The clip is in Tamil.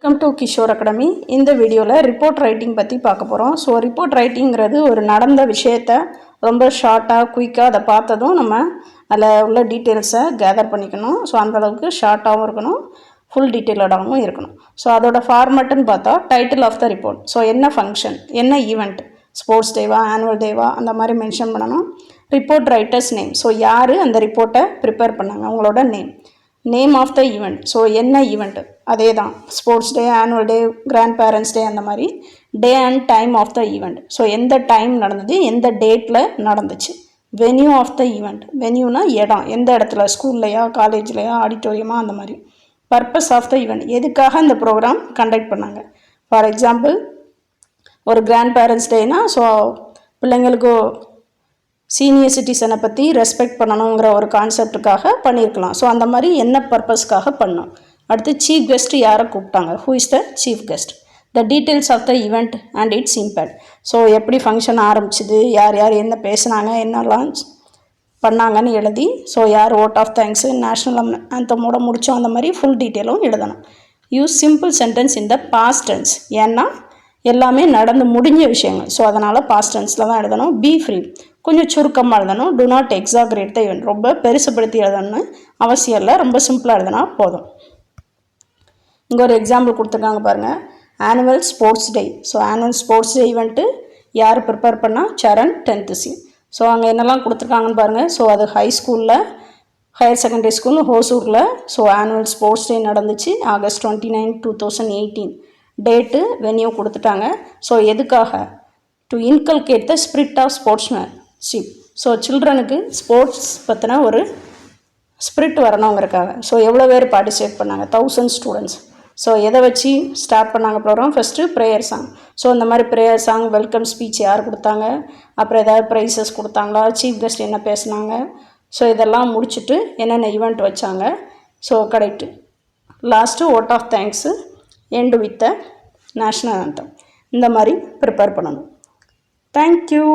Welcome to Kishore academy. இந்த வீடியோவில் ரிப்போர்ட் ரைட்டிங் பற்றி பார்க்க போகிறோம். ஸோ ரிப்போர்ட் ரைட்டிங்கிறது ஒரு நடந்த விஷயத்தை ரொம்ப ஷார்ட்டாக குயிக்காக அதை பார்த்ததும் நம்ம அதில் உள்ள டீட்டெயில்ஸை கேதர் பண்ணிக்கணும். ஸோ அந்தளவுக்கு ஷார்ட்டாகவும் இருக்கணும், ஃபுல் டீட்டெயிலடாகவும் இருக்கணும். ஸோ அதோட ஃபார்மேட்டுன்னு பார்த்தா title of the report, so என்ன ஃபங்க்ஷன், என்ன event, sports day annual day அந்த மாதிரி மென்ஷன் பண்ணணும். ரிப்போர்ட் ரைட்டர்ஸ் நேம், ஸோ யார் அந்த ரிப்போர்ட்டை ப்ரிப்பேர் பண்ணாங்க அவங்களோட name of the event, so என்ன ஈவெண்ட்டு அதே தான், sports day, annual day, grand parents day அந்த மாதிரி day and time of the event, so எந்த டைம் நடந்தது, எந்த டேட்டில் நடந்துச்சு. வென்யூ ஆஃப் த ஈவெண்ட், வென்யூனா இடம், எந்த இடத்துல, ஸ்கூல்லையா காலேஜ்லையா ஆடிட்டோரியமா அந்த மாதிரி. பர்பஸ் ஆஃப் த ஈவெண்ட், எதுக்காக இந்த ப்ரோக்ராம் கண்டக்ட் பண்ணாங்க. ஃபார் எக்ஸாம்பிள் ஒரு கிராண்ட் பேரண்ட்ஸ் டேனா ஸோ பிள்ளைங்களுக்கு சீனியர் சிட்டிசனை பற்றி ரெஸ்பெக்ட் பண்ணணுங்கிற ஒரு கான்செப்டுக்காக பண்ணியிருக்கலாம். ஸோ அந்த மாதிரி என்ன பர்பஸ்க்காக பண்ணோம். அடுத்து சீஃப் கெஸ்ட் யாரை கூப்பிட்டாங்க, who is the chief guest, the details of the event and its impact, so எப்படி ஃபங்க்ஷன் ஆரம்பிச்சிது, யார் யார் என்ன பேசுனாங்க, என்னெல்லாம் பண்ணாங்கன்னு எழுதி, ஸோ யார் ஓட் ஆஃப் தேங்க்ஸு, நேஷ்னல் ஆந்தமோட முடித்தோம், அந்த மாதிரி ஃபுல் டீட்டெயிலும் எழுதணும். Use simple sentence in the past tense, ஏன்னா எல்லாமே நடந்து முடிஞ்ச விஷயங்கள், ஸோ அதனால் பாஸ்ட் டென்ஸில் தான் எழுதணும். பி ஃப்ரீ, கொஞ்சம் சுருக்கமாக எழுதணும். To not exaggerate the event, ரொம்ப பெருசுப்படுத்தி எழுதணும்னு அவசியம் இல்லை, ரொம்ப சிம்பிளாக எழுதினா போதும். இங்கே ஒரு எக்ஸாம்பிள் கொடுத்துருக்காங்க பாருங்கள், ஆனுவல் ஸ்போர்ட்ஸ் டே. ஸோ ஆனுவல் ஸ்போர்ட்ஸ் டே ஈவெண்ட்டு யார் ப்ரிப்பேர் பண்ணால், சரண் 10th C. ஸோ அங்கே என்னெல்லாம் கொடுத்துருக்காங்கன்னு பாருங்கள். ஸோ அது ஹை ஸ்கூலில், ஹையர் செகண்டரி ஸ்கூல் ஹோசூரில். ஸோ ஆனுவல் ஸ்போர்ட்ஸ் டே நடந்துச்சு August 29, 2018. டேட்டு, வென்யூ கொடுத்துட்டாங்க. ஸோ எதுக்காக, to inculcate the spirit of sportsmanship, so சில்ட்ரனுக்கு ஸ்போர்ட்ஸ் பற்றின ஒரு ஸ்பிரிட் வரணுங்கிறக்காக. ஸோ எவ்வளோ பேர் பார்ட்டிசிபேட் பண்ணாங்க, 1000 ஸ்டூடெண்ட்ஸ். ஸோ எதை வச்சு ஸ்டார்ட் பண்ணாங்க programme, first prayer song. So இந்த மாதிரி ப்ரேயர் சாங், வெல்கம் ஸ்பீச் யார் கொடுத்தாங்க, அப்புறம் ஏதாவது ப்ரைஸஸ் கொடுத்தாங்களா, சீஃப் கெஸ்ட் என்ன பேசுனாங்க, ஸோ இதெல்லாம் முடிச்சுட்டு என்னென்ன ஈவெண்ட் வச்சாங்க. So correct, last vote of thanks, end with the national anthem. இந்த மாதிரி ப்ரிப்பேர் பண்ணணும். தேங்க்யூ.